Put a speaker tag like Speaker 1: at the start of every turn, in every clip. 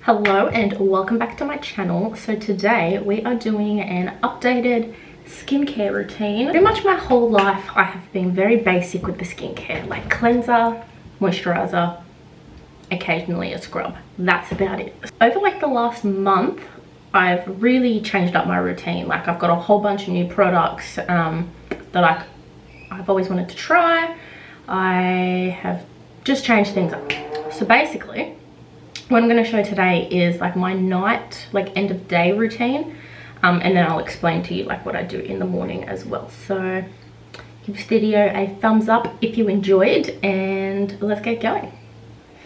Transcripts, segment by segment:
Speaker 1: Hello and welcome back to my channel. So today we are doing an updated skincare routine. Pretty much my whole life I have been very basic with the skincare, like cleanser, moisturizer, occasionally a scrub. That's about it. Over like the last month I've really changed up my routine. Like I've got a whole bunch of new products that I've always wanted to try. I have just changed things up. So basically what I'm going to show today is like my night, like end of day routine, and then I'll explain to you like what I do in the morning as well. So give this video a thumbs up if you enjoyed, and let's get going.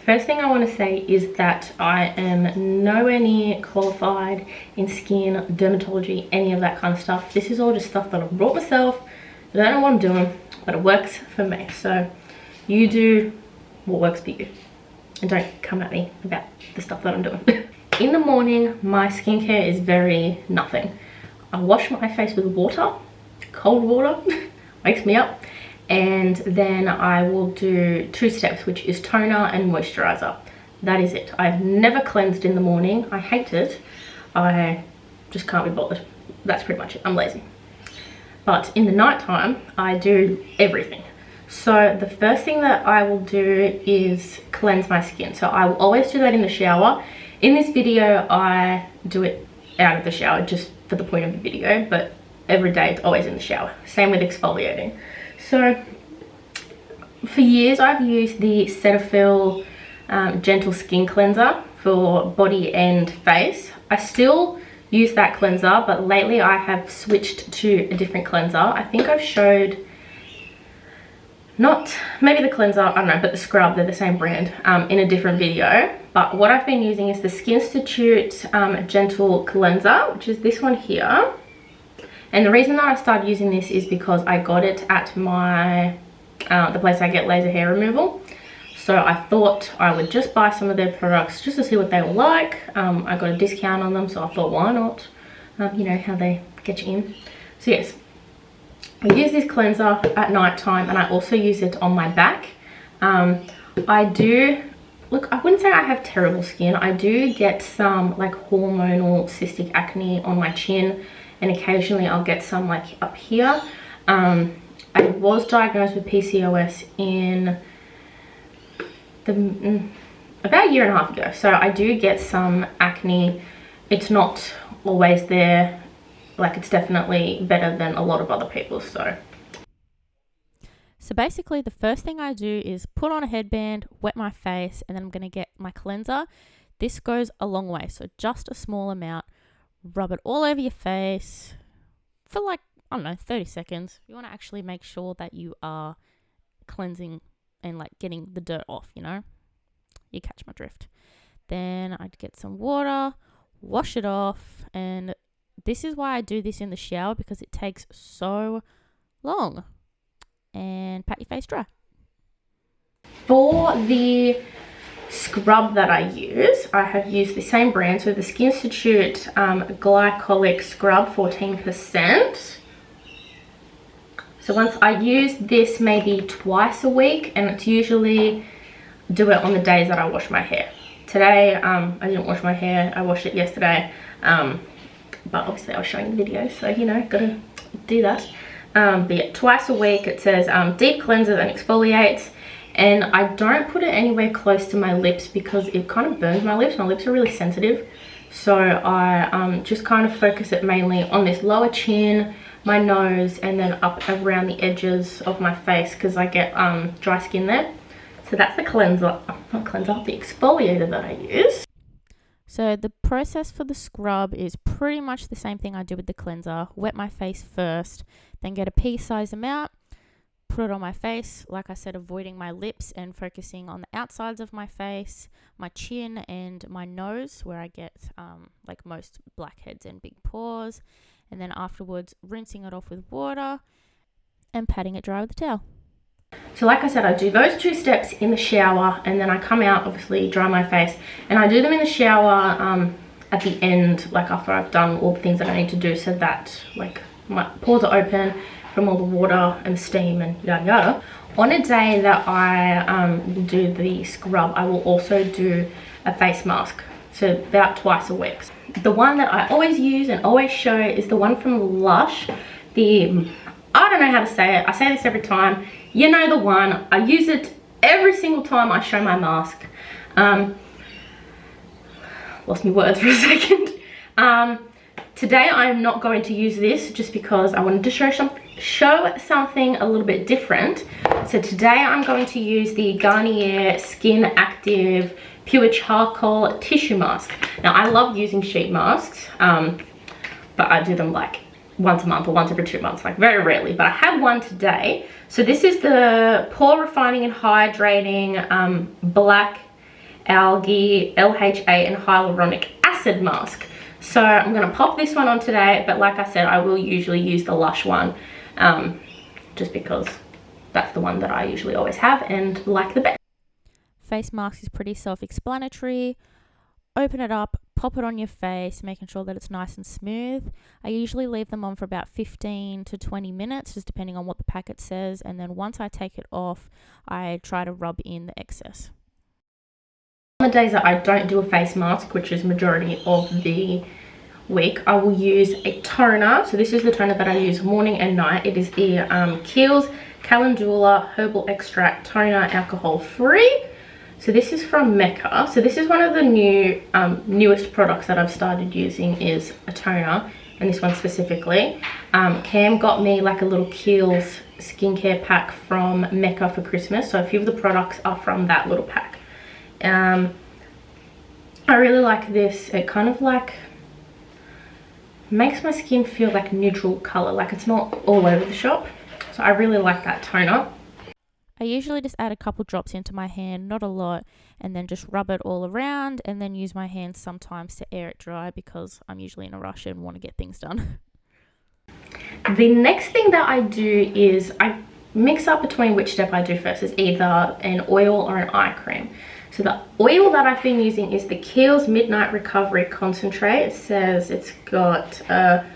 Speaker 1: First thing I want to say is that I am nowhere near qualified in skin, dermatology, any of that kind of stuff. This is all just stuff that I've brought myself. I don't know what I'm doing, but it works for me. So you do what works for you. And don't come at me about the stuff that I'm doing. In the morning, my skincare is very nothing. I wash my face with water, cold water, wakes me up. And then I will do 2 steps, which is toner and moisturizer. That is it. I've never cleansed in the morning. I hate it. I just can't be bothered. That's pretty much it. I'm lazy. But in the nighttime, I do everything. So the first thing that I will do is cleanse my skin. So I will always do that in the shower. In this video, I do it out of the shower just for the point of the video, but every day it's always in the shower. Same with exfoliating. So for years I've used the Cetaphil Gentle Skin Cleanser for body and face. I still use that cleanser, but lately I have switched to a different cleanser. I think I've showed, not maybe the cleanser, I don't know, but the scrub, they're the same brand, in a different video. But what I've been using is the Skinstitute Gentle Cleanser, which is this one here. And the reason that I started using this is because I got it at my the place I get laser hair removal. So I thought I would just buy some of their products just to see what they were like. I got a discount on them, so I thought, why not? You know how they get you in. So yes, I use this cleanser at night time, and I also use it on my back. I do, look, I wouldn't say I have terrible skin. I do get some like hormonal cystic acne on my chin, and occasionally I'll get some like up here. I was diagnosed with PCOS in about 1.5 years ago. So I do get some acne. It's not always there. Like it's definitely better than a lot of other people. So
Speaker 2: basically the first thing I do is put on a headband, wet my face, and then I'm going to get my cleanser. This goes a long way, so just a small amount. Rub it all over your face for like, I don't know, 30 seconds. You want to actually make sure that you are cleansing and like getting the dirt off, you know? You catch my drift. Then I'd get some water, wash it off, and this is why I do this in the shower, because it takes so long. And pat your face dry.
Speaker 1: for the scrub that I use, I have used the same brand, so the Skinstitute Glycolic Scrub 14%. So once I use this maybe twice a week, and it's usually do it on the days that I wash my hair. Today I didn't wash my hair, I washed it yesterday, but obviously I was showing the video, so you know, gotta do that. But yeah, twice a week. It says deep cleanses and exfoliates, and I don't put it anywhere close to my lips because it kind of burns my lips. My lips are really sensitive, so I just kind of focus it mainly on this lower chin, my nose, and then up around the edges of my face because I get dry skin there. So that's the cleanser, not cleanser, the exfoliator that I use.
Speaker 2: So the process for the scrub is pretty much the same thing I do with the cleanser. Wet my face first, then get a pea-sized amount, put it on my face. Like I said, avoiding my lips and focusing on the outsides of my face, my chin and my nose, where I get like most blackheads and big pores. And then afterwards, rinsing it off with water and patting it dry with a towel.
Speaker 1: So like I said, I do those 2 steps in the shower, and then I come out, obviously dry my face, and I do them in the shower at the end, like after I've done all the things that I need to do, so that like my pores are open from all the water and steam and yada yada. On a day that I do the scrub, I will also do a face mask. so about twice a week. The one that I always use and always show is the one from Lush. I don't know how to say it. I say this every time. You know the one. I use it every single time I show my mask. Lost my words for a second. Today I am not going to use this just because I wanted to show something a little bit different. So today I'm going to use the Garnier Skin Active Pure Charcoal Tissue Mask. Now I love using sheet masks, but I do them like once a month or once every 2 months, like very rarely, but I had one today. So this is the Pore Refining and Hydrating Black Algae LHA and Hyaluronic Acid Mask. So I'm going to pop this one on today, but like I said, I will usually use the Lush one, just because that's the one that I usually always have and like the best.
Speaker 2: Face mask is pretty self-explanatory. Open it up, pop it on your face, making sure that it's nice and smooth. I usually leave them on for about 15 to 20 minutes, just depending on what the packet says, and then once I take it off, I try to rub in the excess.
Speaker 1: On the days that I don't do a face mask, which is majority of the week, I will use a toner. So this is the toner that I use morning and night. It is the Kiehl's Calendula Herbal Extract Toner, alcohol free. So this is from Mecca. So this is one of the newest products that I've started using, is a toner, and this one specifically. Cam got me like a little Kiehl's skincare pack from Mecca for Christmas. So a few of the products are from that little pack. I really like this. It kind of like makes my skin feel like neutral color, like it's not all over the shop. So I really like that toner.
Speaker 2: I usually just add a couple drops into my hand, not a lot, and then just rub it all around, and then use my hands sometimes to air it dry because I'm usually in a rush and want to get things done.
Speaker 1: The next thing that I do is I mix up between which step I do first. Is either an oil or an eye cream. So the oil that I've been using is the Kiehl's Midnight Recovery Concentrate. It says it's got a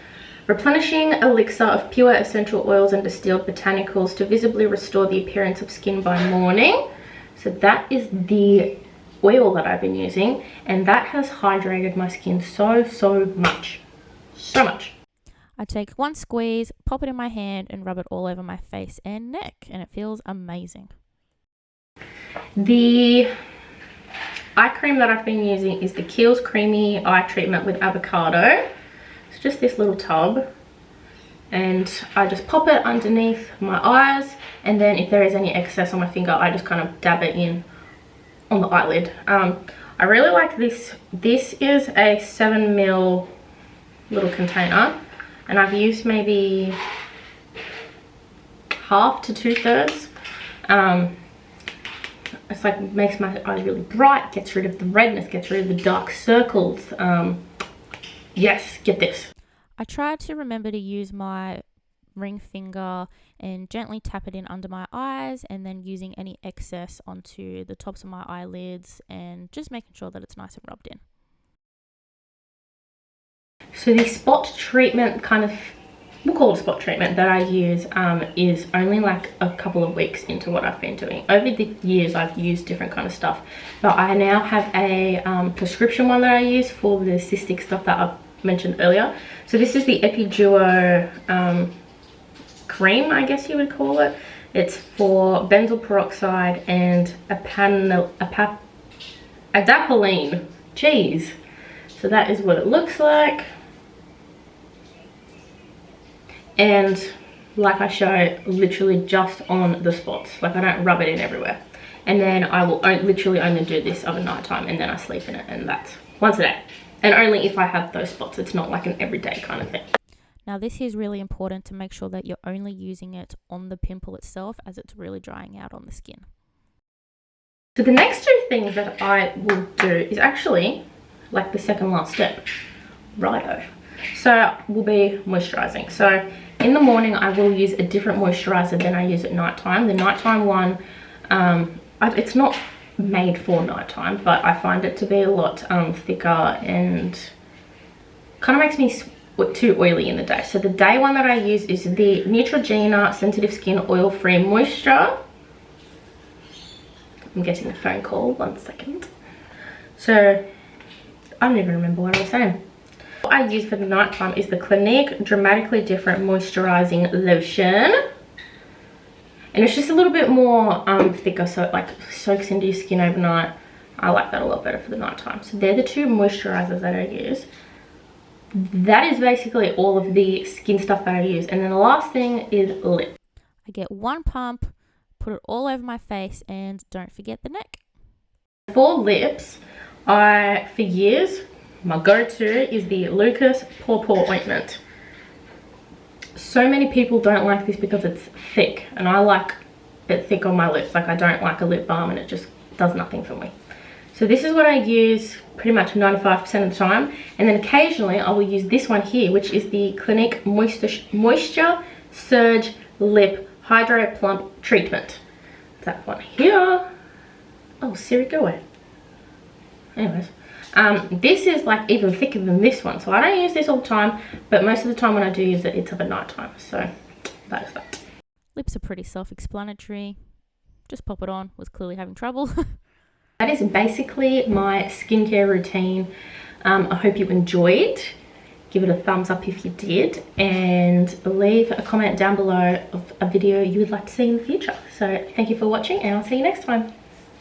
Speaker 1: replenishing elixir of pure essential oils and distilled botanicals to visibly restore the appearance of skin by morning. So that is the oil that I've been using, and that has hydrated my skin so much. So much.
Speaker 2: I take one squeeze, pop it in my hand, and rub it all over my face and neck, and it feels amazing.
Speaker 1: The eye cream that I've been using is the Kiehl's Creamy Eye Treatment with Avocado. It's just this little tub, and I just pop it underneath my eyes, and then if there is any excess on my finger, I just kind of dab it in on the eyelid. I really like this. This is a 7ml little container, and I've used maybe half to 2/3. It's like makes my eye really bright, gets rid of the redness, gets rid of the dark circles. Yes, get this.
Speaker 2: I try to remember to use my ring finger and gently tap it in under my eyes, and then using any excess onto the tops of my eyelids and just making sure that it's nice and rubbed in.
Speaker 1: So the spot treatment, kind of, we'll call it spot treatment, that I use is only like a couple of weeks into what I've been doing. Over the years I've used different kind of stuff, but I now have a prescription one that I use for the cystic stuff that I've mentioned earlier. So this is the Epiduo cream, I guess you would call it. It's for benzoyl peroxide and adapalene. Jeez. So that is what it looks like. And like I show, literally just on the spots. Like I don't rub it in everywhere. And then I will literally only do this over night time, and then I sleep in it, and that's once a day. And only if I have those spots. It's not like an everyday kind of thing.
Speaker 2: Now this is really important to make sure that you're only using it on the pimple itself, as it's really drying out on the skin.
Speaker 1: So the next two things that I will do is actually like the second last step. Righto. So will be moisturizing. So in the morning I will use a different moisturizer than I use at nighttime. The nighttime one, it's not made for nighttime, but I find it to be a lot thicker and kind of makes me too oily in the day. So the day one that I use is the Neutrogena Sensitive Skin Oil Free Moisture. I'm getting a phone call, 1 second. So I don't even remember what I was saying. What I use for the nighttime is the Clinique Dramatically Different Moisturizing Lotion. And it's just a little bit more thicker, so it like soaks into your skin overnight. I like that a lot better for the nighttime. So they're the two moisturizers that I use. That is basically all of the skin stuff that I use. And then the last thing is lip.
Speaker 2: I get one pump, put it all over my face, and don't forget the neck.
Speaker 1: For lips, for years, my go-to is the Lucas Paw Ointment. So many people don't like this because it's thick, and I like it thick on my lips. Like, I don't like a lip balm, and it just does nothing for me. So this is what I use pretty much 95% of the time, and then occasionally I will use this one here, which is the Clinique Moisture Surge Lip Hydro Plump Treatment. That one here. Oh, Siri, go away. Anyways, this is like even thicker than this one, so I don't use this all the time, but most of the time when I do use it, it's at the night time. So that is that.
Speaker 2: Lips are pretty self-explanatory. Just pop it on. Was clearly having trouble.
Speaker 1: That is basically my skincare routine. I hope you enjoyed. Give it a thumbs up if you did, and leave a comment down below of a video you would like to see in the future. So thank you for watching, and I'll see you next time.